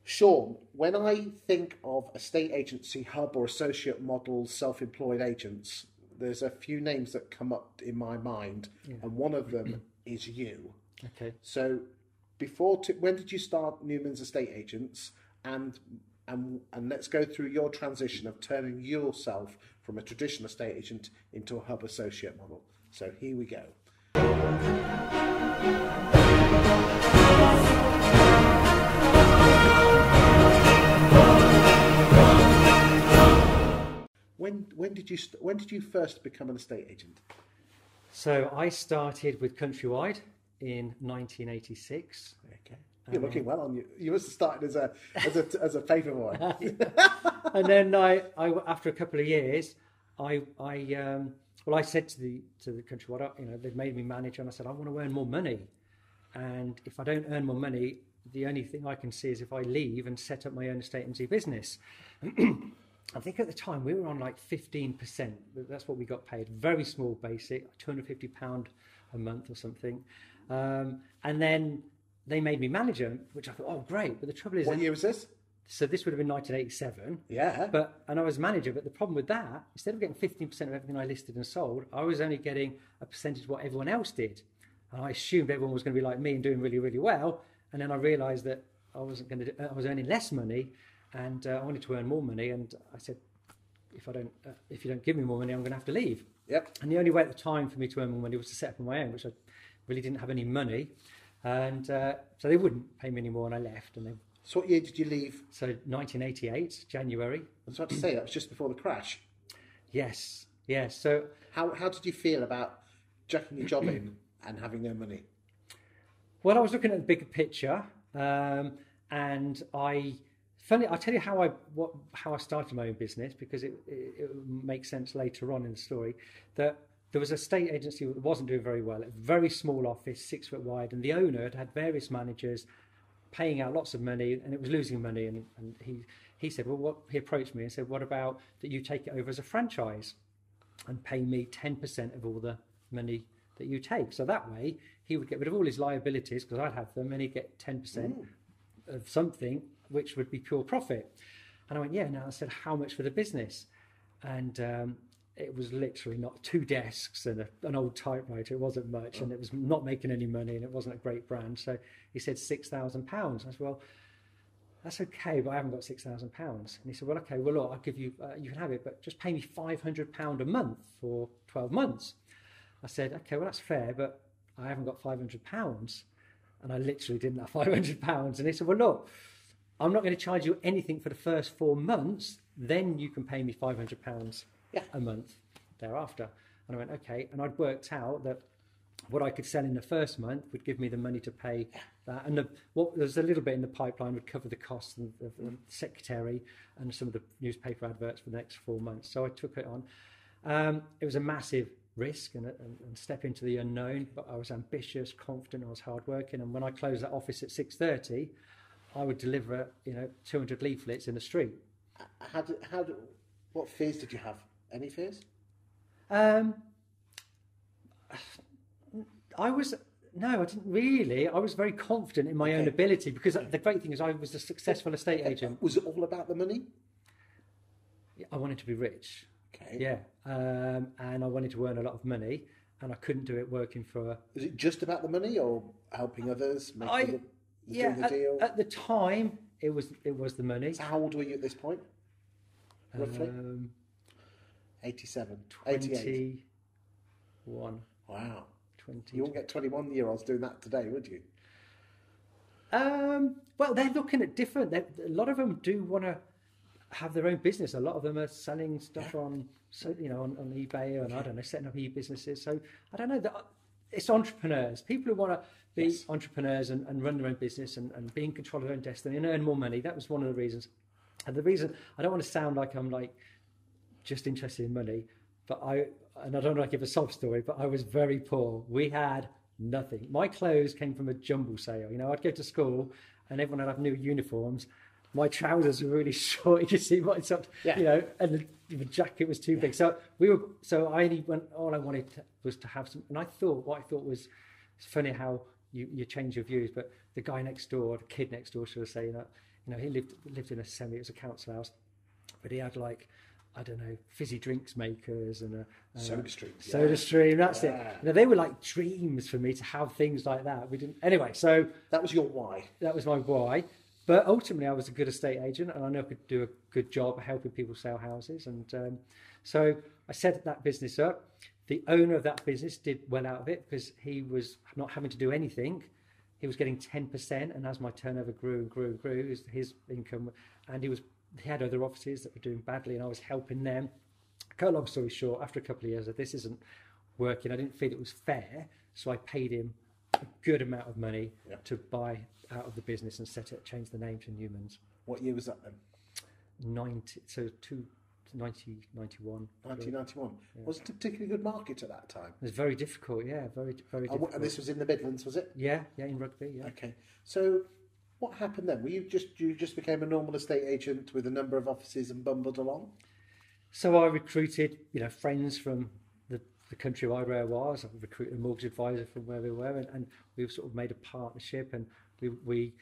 Sean, when I think of estate agency hub or associate models, self-employed agents, there's a few names that come up in my mind, and one of them is you. Okay. So, when did you start Newman's Estate Agents, and let's go through your transition of turning yourself from a traditional estate agent into a hub associate model. So here we go. When did you first become an estate agent? So I started with Countrywide in 1986. Okay. You're looking well on you. You must have started as a paper boy. And then I after a couple of years, I said to the Countrywide, they'd made me manager, and I said I want to earn more money, and if I don't earn more money, the only thing I can see is if I leave and set up my own estate agency business. I think at the time we were on like 15%. That's what we got paid. Very small basic, £250 a month or something. And then they made me manager, which I thought, oh, great. But the trouble is... What year was this? So this would have been 1987. Yeah. And I was manager, but the problem with that, instead of getting 15% of everything I listed and sold, I was only getting a percentage of what everyone else did. And I assumed everyone was going to be like me and doing really, really well. And then I realised that I wasn't going to. I was earning less money, and I wanted to earn more money. And I said, if you don't give me more money, I'm going to have to leave. Yep. And the only way at the time for me to earn more money was to set up on my own, which I really didn't have any money. And so they wouldn't pay me anymore, and I left. And so what year did you leave? So 1988, January. I was about to say that was just before the crash. Yes. So how did you feel about jacking your job in and having no money? Well, I was looking at the bigger picture, and I'll tell you how I started my own business, because it makes sense later on in the story. That there was a estate agency that wasn't doing very well, a very small office, 6 foot wide, and the owner had various managers paying out lots of money, and it was losing money. And he said, he approached me and said, what about that you take it over as a franchise and pay me 10% of all the money that you take? So that way he would get rid of all his liabilities, because I'd have them, and he'd get 10% of something, which would be pure profit. And I went, yeah. Now I said, how much for the business? And it was literally not 2 desks and an old typewriter. It wasn't much, and it was not making any money, and it wasn't a great brand. So he said £6,000. I said, well, that's okay, but I haven't got £6,000. And he said, well, okay, well, look, I'll give you, you can have it, but just pay me £500 a month for 12 months. I said, okay, well, that's fair, but I haven't got £500. And I literally didn't have £500. And he said, well, look, I'm not going to charge you anything for the first 4 months. Then you can pay me £500 a month thereafter. And I went, okay. And I'd worked out that what I could sell in the first month would give me the money to pay that. And there's a little bit in the pipeline would cover the costs of the secretary and some of the newspaper adverts for the next 4 months. So I took it on. It was a massive risk and step into the unknown, but I was ambitious, confident, I was hardworking. And when I closed that office at 6:30, I would deliver 200 leaflets in the street. What fears did you have? Any fears? I didn't really. I was very confident in my own ability, because the great thing is I was a successful estate agent. Was it all about the money? I wanted to be rich. Okay. Yeah. And I wanted to earn a lot of money, and I couldn't do it working for Was it just about the money, or helping others, doing the deal? At the time, it was the money. So how old were you at this point? Roughly? 87, 88. 21. Wow. 20. You won't get 21-year-olds doing that today, would you? Well, they're looking at different. A lot of them do want to have their own business. A lot of them are selling stuff on eBay, and I don't know, setting up e-businesses. So I don't know. It's entrepreneurs, people who want to be entrepreneurs and run their own business and be in control of their own destiny and earn more money. That was one of the reasons. And the reason, I don't want to sound like I'm just interested in money, but I don't want to give a sob story, but I was very poor. We had nothing. My clothes came from a jumble sale. I'd go to school and everyone would have new uniforms. My trousers were really short. You could see my socks, and the jacket was too big. So I only went. All I wanted was to have some. And what I thought was, it's funny how you change your views. But the guy next door, the kid next door, should I say, he lived in a semi, it was a council house, but he had like, I don't know, fizzy drinks makers and a Soda Stream. Soda Stream, that's it. They were like dreams for me to have things like that. We didn't anyway. So that was your why. That was my why. But ultimately, I was a good estate agent, and I knew I could do a good job helping people sell houses. And so I set that business up. The owner of that business did well out of it because he was not having to do anything. He was getting 10%, and as my turnover grew and grew and grew, his income, and he had other offices that were doing badly, and I was helping them. Cut a long story short, after a couple of years of this isn't working, I didn't feel it was fair, so I paid him a good amount of money to buy out of the business and change the name to Newmans. What year was that then? 1991. 1991. Yeah. Wasn't a particularly good market at that time. It was very difficult, very difficult. And this was in the Midlands, was it? Yeah, in Rugby, yeah. Okay. So what happened then? You just became a normal estate agent with a number of offices and bumbled along? So I recruited, friends from the country where I was. I recruited a mortgage advisor from where we were, and we sort of made a partnership, and we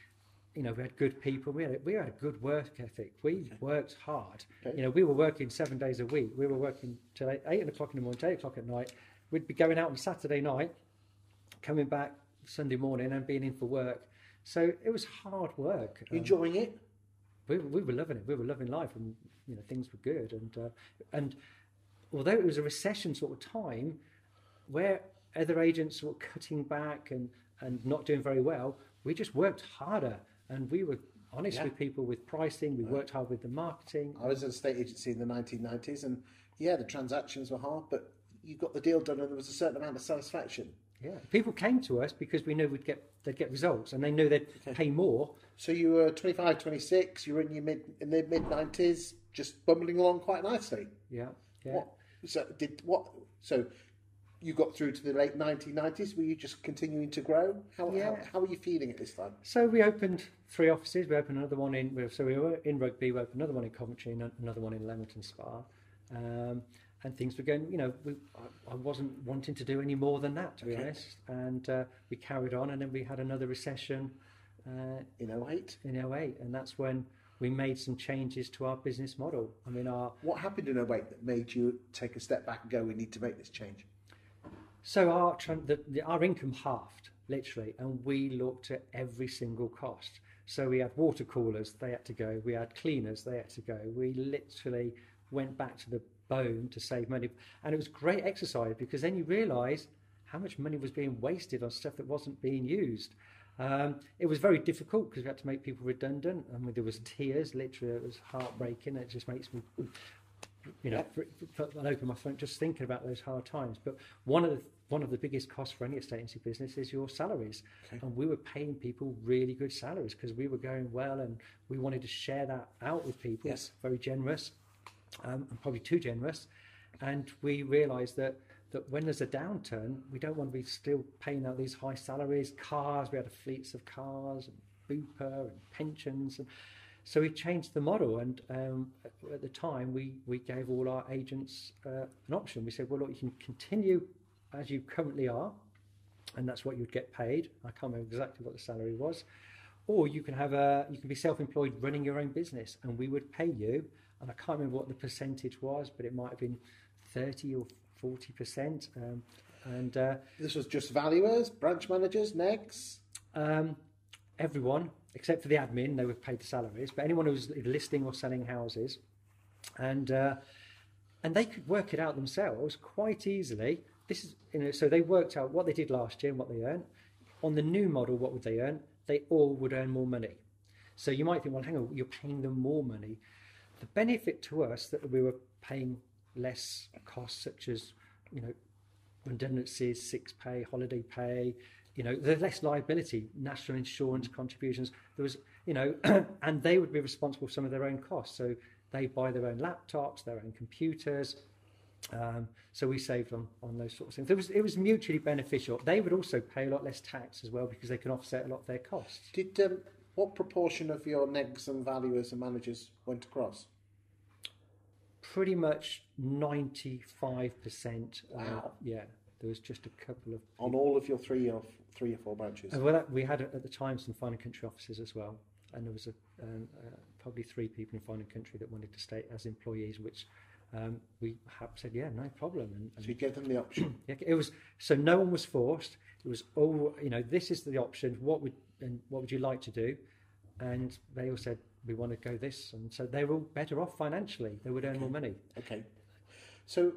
had good people. We had a good work ethic. We worked hard. Okay. We were working 7 days a week. We were working till 8 o'clock in the morning, 8 o'clock at night. We'd be going out on Saturday night, coming back Sunday morning and being in for work. So it was hard work. Enjoying it? We were loving it. We were loving life, and things were good. And although it was a recession sort of time, where other agents were cutting back and not doing very well, we just worked harder, and we were honest with people with pricing. We worked hard with the marketing. I was at a estate agency in the 1990s, and the transactions were hard, but you got the deal done, and there was a certain amount of satisfaction. Yeah, people came to us because we knew they'd get results, and they knew they'd pay more. So you were 25, 26. You were in the mid 90s, just bumbling along quite nicely. Yeah. So you got through to the late 1990s. Were you just continuing to grow? How were you feeling at this time? So we opened 3 offices. We opened another one we were in Rugby. We opened another one in Coventry, and another one in Leamington Spa. And things were going, I wasn't wanting to do any more than that, to be honest. And we carried on, and then we had another recession. In 08? In 08, and that's when we made some changes to our business model. What happened in 08 that made you take a step back and go, we need to make this change? So our income halved, literally, and we looked at every single cost. So we had water coolers, they had to go. We had cleaners, they had to go. We literally went back to the bone to save money, and it was great exercise because then you realise how much money was being wasted on stuff that wasn't being used. It was very difficult because we had to make people redundant. There was tears, literally. It was heartbreaking. It just makes me, open my phone just thinking about those hard times. But one of the biggest costs for any estate agency business is your salaries, and we were paying people really good salaries because we were going well, and we wanted to share that out with people. Yes. Very generous, and probably too generous. And we realised that when there's a downturn, we don't want to be still paying out these high salaries. Cars, we had fleets of cars, and Bupa and pensions, and so we changed the model. And at the time, we gave all our agents an option. We said, well, look, you can continue as you currently are, and that's what you'd get paid. I can't remember exactly what the salary was, or you can be self-employed running your own business, and we would pay you. And I can't remember what the percentage was, but it might have been 30 or 40%. This was just valuers, branch managers, negs? Everyone, except for the admin, they were paid the salaries. But anyone who was listing or selling houses, and they could work it out themselves quite easily. This is, so they worked out what they did last year and what they earned. On the new model, what would they earn? They all would earn more money. So you might think, well, hang on, you're paying them more money. The benefit to us that we were paying less costs, such as redundancies, sick pay, holiday pay, there's less liability, national insurance contributions. There was, and they would be responsible for some of their own costs. So they buy their own laptops, their own computers. So we saved on those sorts of things. It was mutually beneficial. They would also pay a lot less tax as well because they can offset a lot of their costs. What proportion of your negs and valuers and managers went across? Pretty much 95%. Wow. Yeah, there was just a couple of... On all of your three or four branches? Well, we had at the time some fine and country offices as well, and there was probably 3 people in Fine and Country that wanted to stay as employees, which we said, yeah, no problem. And so you gave them the option. Yeah, it was, so no one was forced. It was all, this is the option. What would you like to do? And they all said, we want to go this. And so they were all better off financially. They would earn more money. Okay. So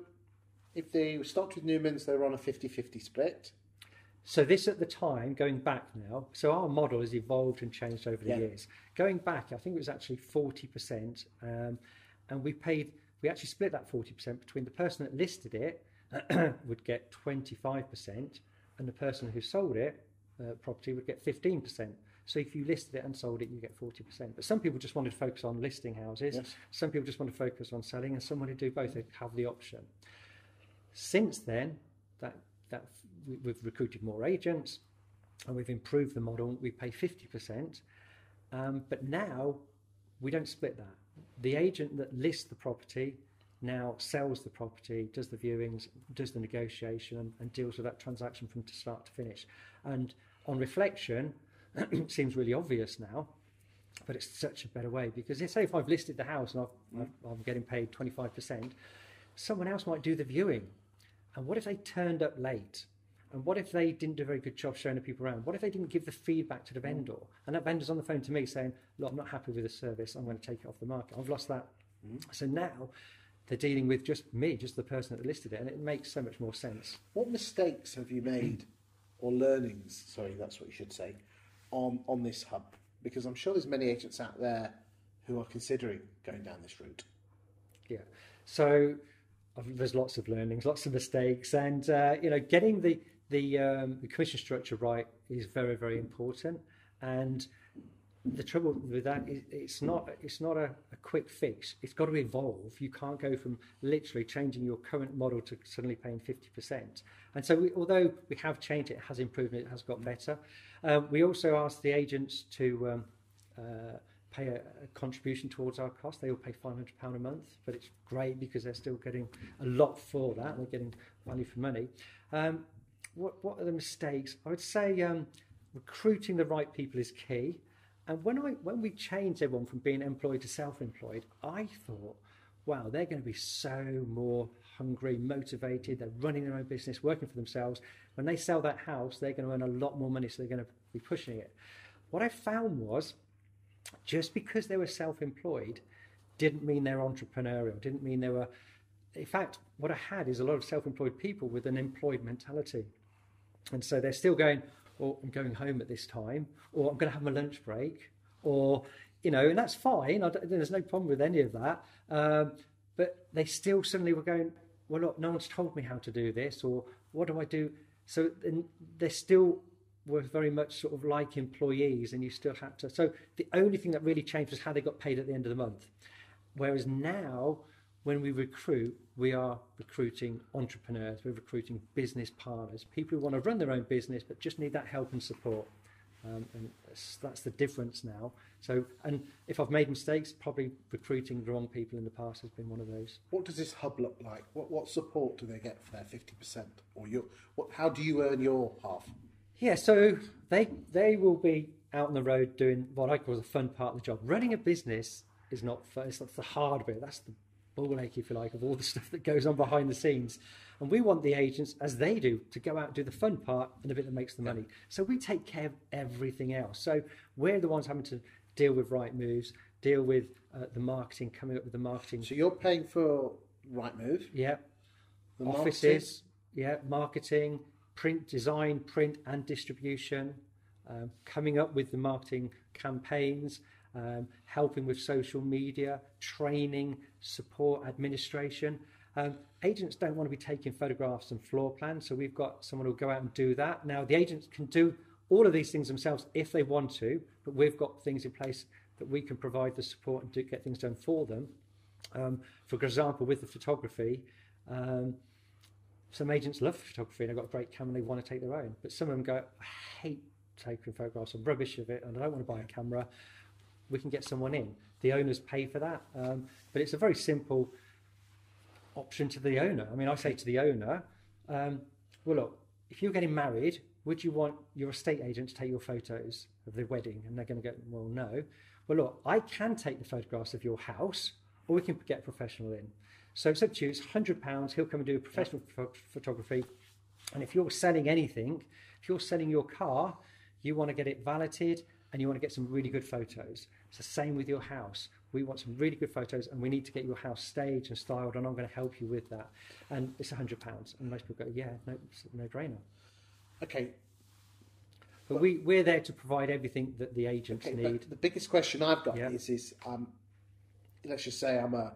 if they started with Newmans, they were on a 50-50 split. So this at the time, going back now, so our model has evolved and changed over the years. Going back, I think it was actually 40%, and we actually split that 40% between the person that listed it would get 25%, and the person who sold it, property, would get 15%. So if you listed it and sold it, you get 40%. But some people just wanted to focus on listing houses. Yes. Some people just want to focus on selling, and some want to do both. They have the option. Since then, we've recruited more agents and we've improved the model. We pay 50%, but now we don't split that. The agent that lists the property now sells the property, does the viewings, does the negotiation, and deals with that transaction from start to finish. And on reflection, it seems really obvious now, but it's such a better way, because say if I've listed the house and I'm getting paid 25%, someone else might do the viewing. And what if they turned up late? And what if they didn't do a very good job showing the people around? What if they didn't give the feedback to the vendor? And that vendor's on the phone to me saying, look, I'm not happy with the service. I'm going to take it off the market. I've lost that. So now they're dealing with just me, just the person that listed it. And it makes so much more sense. What mistakes have you made, or learnings, sorry, that's what you should say, on this hub? Because I'm sure there's many agents out there who are considering going down this route. Yeah. So there's lots of learnings, lots of mistakes, and getting the commission structure right is very, very important. And the trouble with that is it's not a quick fix. It's got to evolve. You can't go from literally changing your current model to suddenly paying 50%. And so although we have changed it has improved, it has got better. We also asked the agents to pay a contribution towards our cost. They all pay £500 a month, but it's great because they're still getting a lot for that. They're getting value for money. What are the mistakes? I would say recruiting the right people is key. And when we changed everyone from being employed to self-employed, I thought, wow, they're going to be so more hungry, motivated. They're running their own business, working for themselves. When they sell that house, they're going to earn a lot more money, so they're going to be pushing it. What I found was, just because they were self-employed didn't mean they were entrepreneurial, didn't mean they were... In fact, what I had is a lot of self-employed people with an employed mentality. And so they're still going, oh, I'm going home at this time, or I'm going to have my lunch break, or, and that's fine. There's no problem with any of that. But they still suddenly were going, well, look, no one's told me how to do this, or what do I do? So they still were very much sort of like employees, and you still had to. So the only thing that really changed was how they got paid at the end of the month. Whereas now, when we recruit, we are recruiting entrepreneurs, we're recruiting business partners, people who want to run their own business but just need that help and support. And that's the difference now. So, and if I've made mistakes, probably recruiting the wrong people in the past has been one of those. What does this hub look like? What support do they get for their 50%? Or how do you earn your half? Yeah, so they will be out on the road doing what I call the fun part of the job. Running a business is not fun, it's not the hard bit, that's the ball ache, if you like, of all the stuff that goes on behind the scenes. And we want the agents, as they do, to go out and do the fun part and the bit that makes the money. So we take care of everything else. So we're the ones having to deal with Rightmoves, deal with the marketing, coming up with the marketing. So you're paying for Rightmove? Yeah. The offices, yeah, marketing, print design, print and distribution, coming up with the marketing campaigns, helping with social media, training, support, administration. Agents don't want to be taking photographs and floor plans, so we've got someone who'll go out and do that. Now, the agents can do all of these things themselves if they want to, but we've got things in place that we can provide the support and get things done for them. For example, with the photography, some agents love photography and they've got a great camera and they want to take their own, but some of them go, I hate taking photographs, I'm rubbish of it and I don't want to buy a camera. We can get someone in. The owners pay for that, but it's a very simple option to the owner. I mean, I say to the owner, well, look, if you're getting married, would you want your estate agent to take your photos of the wedding? And they're going to go, well, no. well, look, I can take the photographs of your house, or we can get a professional in. So it's up to you. It's £100. He'll come and do a professional photography. And if you're selling anything, if you're selling your car, you want to get it valeted and you want to get some really good photos. It's the same with your house. We want some really good photos and we need to get your house staged and styled, and I'm going to help you with that. And it's £100. And most people go, yeah, no, it's a no-brainer. Okay. But we're there to provide everything that the agents need. The biggest question I've got is let's just say I'm a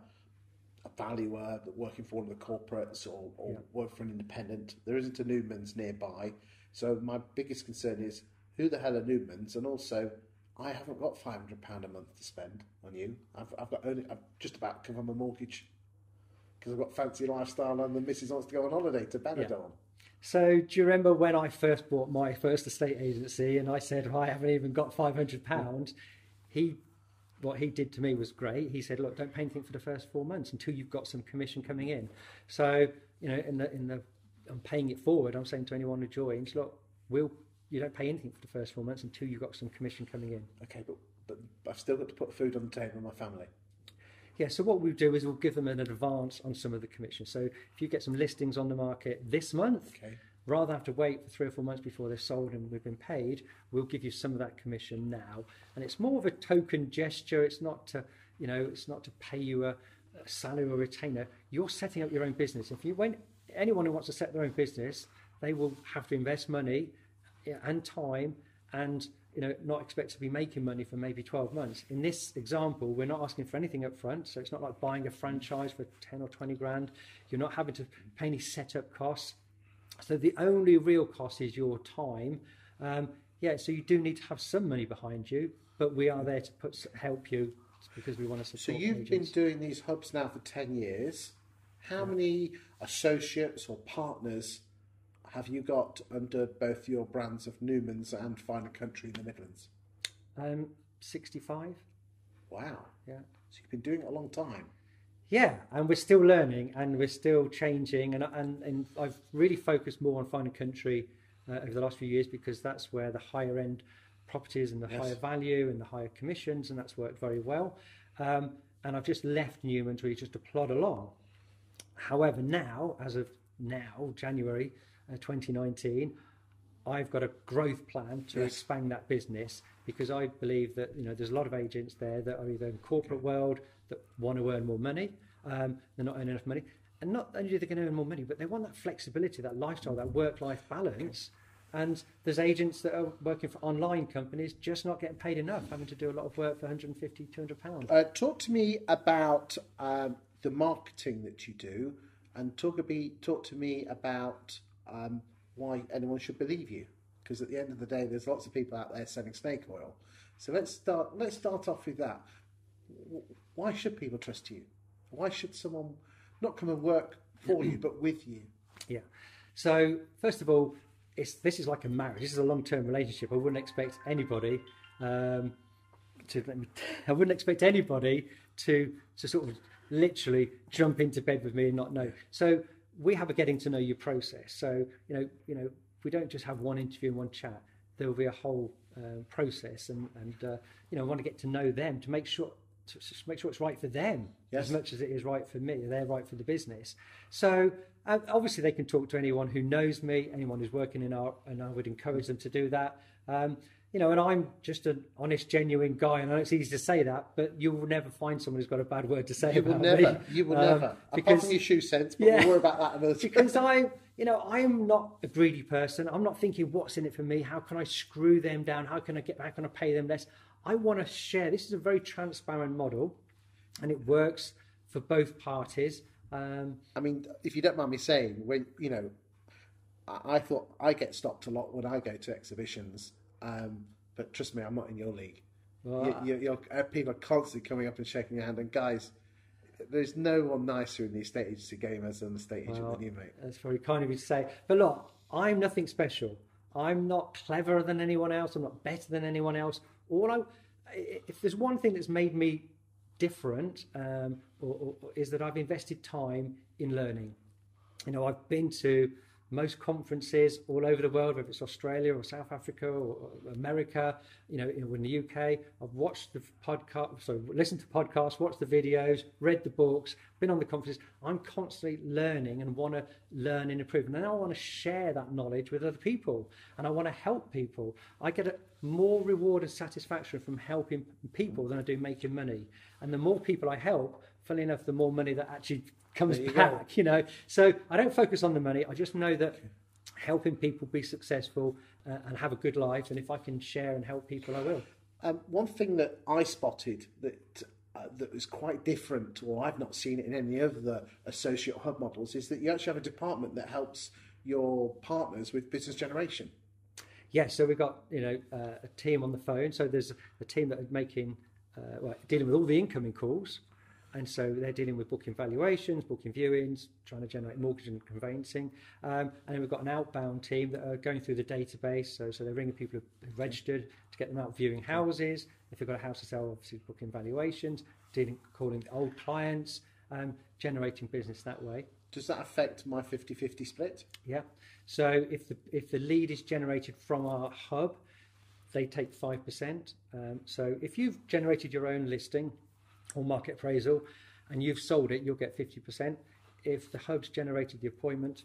valuer working for one of the corporates or work for an independent. There isn't a Newmans nearby. So my biggest concern is, who the hell are Newmans? And also, I haven't got £500 a month to spend on you. I've just about covered my mortgage because I've got fancy lifestyle and the missus wants to go on holiday to Benidorm. Yeah. So do you remember when I first bought my first estate agency and I said, I haven't even got £500? What he did to me was great. He said, look, don't pay anything for the first 4 months until you've got some commission coming in. So, you know, I'm paying it forward. I'm saying to anyone who joins, look, you don't pay anything for the first 4 months until you've got some commission coming in. Okay, but I've still got to put food on the table in my family. Yeah, so what we do is we'll give them an advance on some of the commission. So if you get some listings on the market this month, rather than have to wait for 3 or 4 months before they're sold and we've been paid, we'll give you some of that commission now. And it's more of a token gesture. It's not to, it's not to pay you a salary or retainer. You're setting up your own business. Anyone who wants to set their own business, they will have to invest money and time and not expect to be making money for maybe 12 months. In this example, we're not asking for anything up front, so it's not like buying a franchise for 10 or 20 grand. You're not having to pay any setup costs. So the only real cost is your time. So you do need to have some money behind you, but we are there to help you because we want to support. So you've been doing these hubs now for 10 years. How many associates or partners have you got under both your brands of Newmans and Finer Country in the Midlands? 65. Wow. Yeah. So you've been doing it a long time. Yeah, and we're still learning and we're still changing. And I've really focused more on Finer Country over the last few years because that's where the higher end properties and the higher value and the higher commissions, and that's worked very well. And I've just left Newman's really just to plod along. However, as of now, January 2019, I've got a growth plan to expand that business because I believe that there's a lot of agents there that are either in the corporate world that want to earn more money, they're not earning enough money, and not only are they going to earn more money, but they want that flexibility, that lifestyle, that work-life balance. And there's agents that are working for online companies just not getting paid enough, having to do a lot of work for £150, £200. Talk to me about the marketing that you do, and talk to me about why anyone should believe you, because at the end of the day there's lots of people out there selling snake oil. So let's start off with that. Why should people trust you? Why should someone not come and work for you but with you? Yeah, so first of all, this is like a marriage. This is a long-term relationship. I wouldn't expect anybody to sort of literally jump into bed with me and not know. So we have a getting to know you process. So we don't just have one interview and one chat. There will be a whole process, and I want to get to know them to make sure it's right for them as much as it is right for me. They're right for the business. So obviously they can talk to anyone who knows me, anyone who's working and I would encourage them to do that. And I'm just an honest, genuine guy, and I know it's easy to say that, but you will never find someone who's got a bad word to say about me. You will never. Apart from your shoe sense, but we'll worry about that another time. Because I'm not a greedy person. I'm not thinking what's in it for me. How can I screw them down? How can I pay them less? I want to share. This is a very transparent model, and it works for both parties. I mean, if you don't mind me saying, when I thought I get stopped a lot when I go to exhibitions. But trust me, I'm not in your league. Well, people are constantly coming up and shaking your hand. And guys, there's no one nicer in the estate agency game as an estate agent than you, mate. That's very kind of you to say. But look, I'm nothing special. I'm not cleverer than anyone else. I'm not better than anyone else. If there's one thing that's made me different, or is that I've invested time in learning. I've been to most conferences all over the world, whether it's Australia or South Africa or America, you know, in the UK. I've watched the podcast, listened to podcasts, watched the videos, read the books, been on the conferences. I'm constantly learning and want to learn and improve. And then I want to share that knowledge with other people, and I want to help people. I get more reward and satisfaction from helping people than I do making money. And the more people I help, funnily enough, the more money that actually comes back, you know. So I don't focus on the money. I just know that helping people be successful and have a good life, and if I can share and help people, I will. One thing that I spotted that was quite different, or I've not seen it in any of the associate hub models, is that you actually have a department that helps your partners with business generation. Yes, so we've got, you know, a team on the phone. So there's a team that are making, dealing with all the incoming calls. And so they're dealing with booking valuations, booking viewings, trying to generate mortgage and conveyancing. And then we've got an outbound team that are going through the database. So they're ringing people who've registered to get them out viewing houses. If they've got a house to sell, obviously booking valuations, calling old clients, generating business that way. Does that affect my 50-50 split? Yeah. So if the lead is generated from our hub, they take 5%. So if you've generated your own listing or market appraisal and you've sold it, you'll get 50%. If the hub's generated the appointment,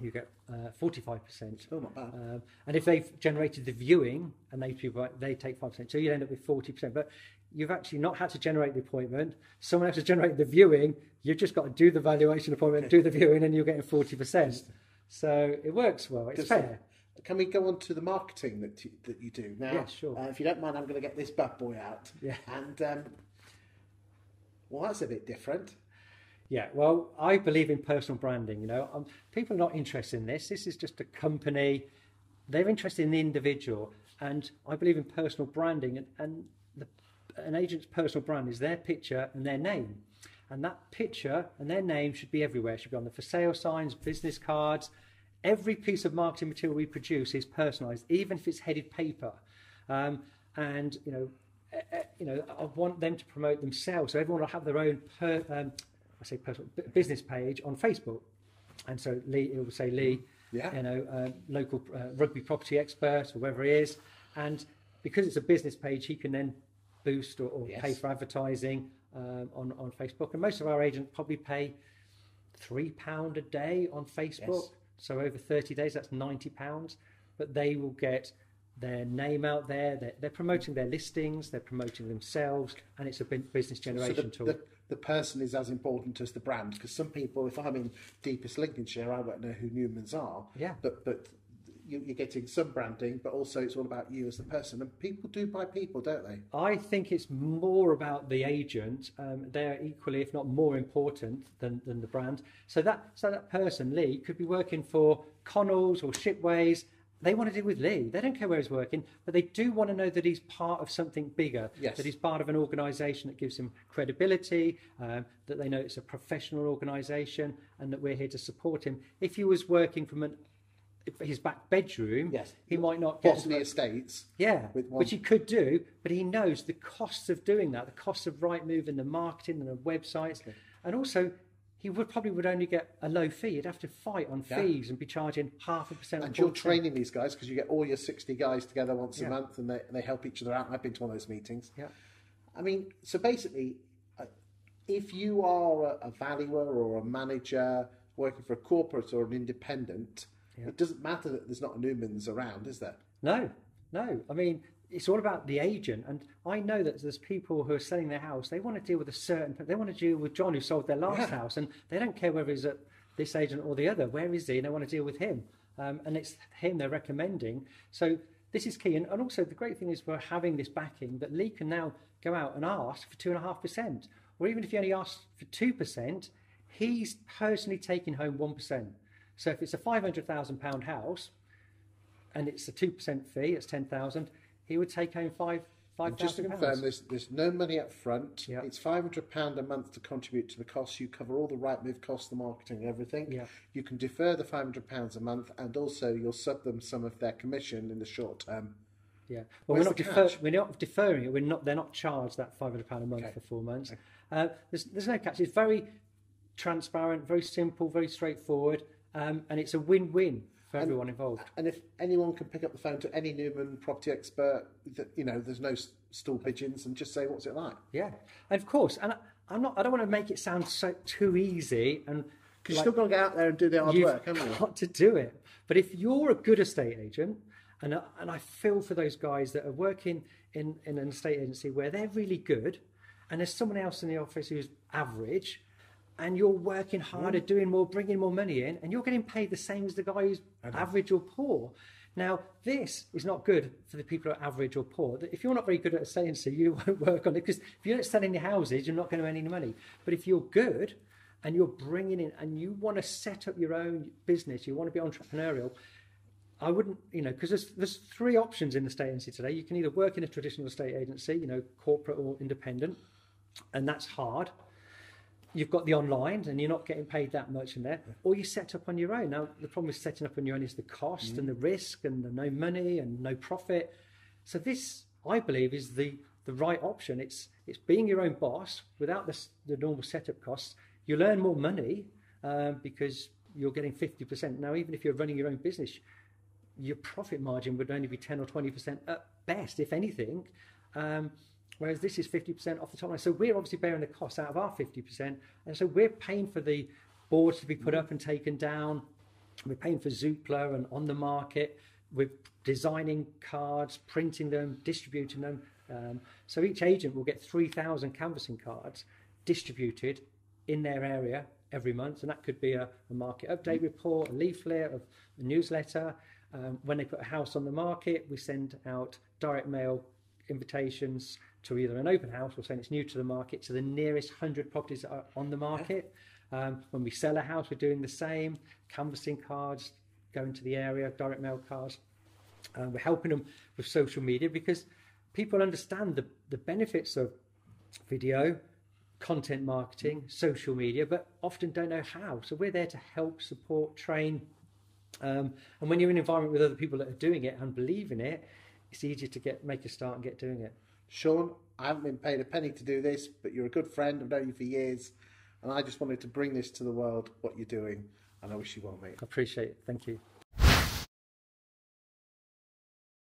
you get 45%. Oh, not bad. And if they've generated the viewing and they take 5%, so you end up with 40%. But you've actually not had to generate the appointment. Someone else has generated the viewing. You've just got to do the valuation appointment, do the viewing, and you're getting 40%. So it works well. It's fair. Can we go on to the marketing that you do now? Yeah, sure. If you don't mind, I'm going to get this bad boy out. Yeah. And well, that's a bit different. Yeah, well, I believe in personal branding. You know, people are not interested in this. This is just a company. They're interested in the individual, and I believe in personal branding. And an agent's personal brand is their picture and their name, and that picture and their name should be everywhere. It should be on the for sale signs, business cards. Every piece of marketing material we produce is personalised, even if it's headed paper. And you know, I want them to promote themselves, so everyone will have their own personal business page on Facebook. And so Lee, it will say Lee, you know, local rugby property expert or whoever he is. And because it's a business page, he can then boost or pay for advertising on Facebook. And most of our agents probably pay £3 a day on Facebook. Yes. So over 30 days, that's £90. But they will get their name out there. They're promoting their listings. They're promoting themselves, and it's a business generation tool. The person is as important as the brand, because some people, if I'm in deepest Lincolnshire, I won't know who Newmans are. Yeah. But you're getting some branding, but also it's all about you as the person. And people do buy people, don't they? I think it's more about the agent. They're equally, if not more important than the brand. So that person, Lee, could be working for Connells or Shipways. They want to deal with Lee. They don't care where he's working, but they do want to know that he's part of something bigger, that he's part of an organisation that gives him credibility, that they know it's a professional organisation, and that we're here to support him. If he was working from his back bedroom, he might not get possibly estates. Yeah, which he could do, but he knows the costs of doing that, the costs of Rightmove and the marketing and the websites, and also he would only get a low fee. He'd have to fight on fees and be charging 0.5%. And you're training these guys because you get all your 60 guys together once a month, and they help each other out. I've been to one of those meetings. Yeah, I mean, so basically, if you are a valuer or a manager working for a corporate or an independent, it doesn't matter that there's not a Newmans around, is there? No. I mean, it's all about the agent. And I know that there's people who are selling their house. They want to deal with they want to deal with John who sold their last house. And they don't care whether he's at this agent or the other. Where is he? And they want to deal with him. And it's him they're recommending. So this is key. And also the great thing is we're having this backing that Lee can now go out and ask for 2.5%. Or even if he only asks for 2%, he's personally taking home 1%. So if it's a £500,000 house and it's a 2% fee, it's £10,000, he would take home £5,000. Just to confirm, there's no money up front. Yep. It's £500 a month to contribute to the costs. You cover all the Rightmove costs, the marketing and everything. Yep. You can defer the £500 a month, and also you'll sub them some of their commission in the short term. Yeah, well, we're not deferring it. They're not charged that £500 a month for 4 months. Okay. There's no catch. It's very transparent, very simple, very straightforward. and it's a win-win for everyone involved. And if anyone can pick up the phone to any Newman property expert, that, you know, there's no stool pigeons, and just say, what's it like? Yeah, and of course, and I don't want to make it sound so too easy, and because you've still got to get out there and do the hard work, haven't you? You've got to do it. But if you're a good estate agent, and I feel for those guys that are working in an estate agency where they're really good, and there's someone else in the office who's average, and you're working harder, doing more, bringing more money in, and you're getting paid the same as the guy who's average or poor. Now, this is not good for the people who are average or poor. If you're not very good at estate agency, you won't work on it, because if you're not selling your houses, you're not going to earn any money. But if you're good and you're bringing in, and you want to set up your own business, you want to be entrepreneurial, I wouldn't, you know, because there's three options in the estate agency today. You can either work in a traditional estate agency, you know, corporate or independent, and that's hard. You've got the online, and you're not getting paid that much in there, or you set up on your own. Now, the problem with setting up on your own is the cost and the risk and the no money and no profit. So this, I believe, is the right option. It's being your own boss without the normal setup costs. You'll earn more money because you're getting 50%. Now, even if you're running your own business, your profit margin would only be 10 or 20% at best, if anything. Whereas this is 50% off the top line. So we're obviously bearing the cost out of our 50%. And so we're paying for the boards to be put up and taken down. We're paying for Zoopla and on the market. We're designing cards, printing them, distributing them. So each agent will get 3,000 canvassing cards distributed in their area every month. And that could be a market update report, a leaflet, a newsletter. When they put a house on the market, we send out direct mail invitations to either an open house or saying it's new to the market, to the nearest 100 properties that are on the market. When we sell a house, we're doing the same, canvassing cards, going to the area, direct mail cards. We're helping them with social media because people understand the benefits of video, content marketing, social media, but often don't know how. So we're there to help, support, train. And when you're in an environment with other people that are doing it and believe in it, it's easier to make a start and get doing it. Sean, I haven't been paid a penny to do this, but you're a good friend. I've known you for years, and I just wanted to bring this to the world, what you're doing, and I wish you well, mate. I appreciate it. Thank you.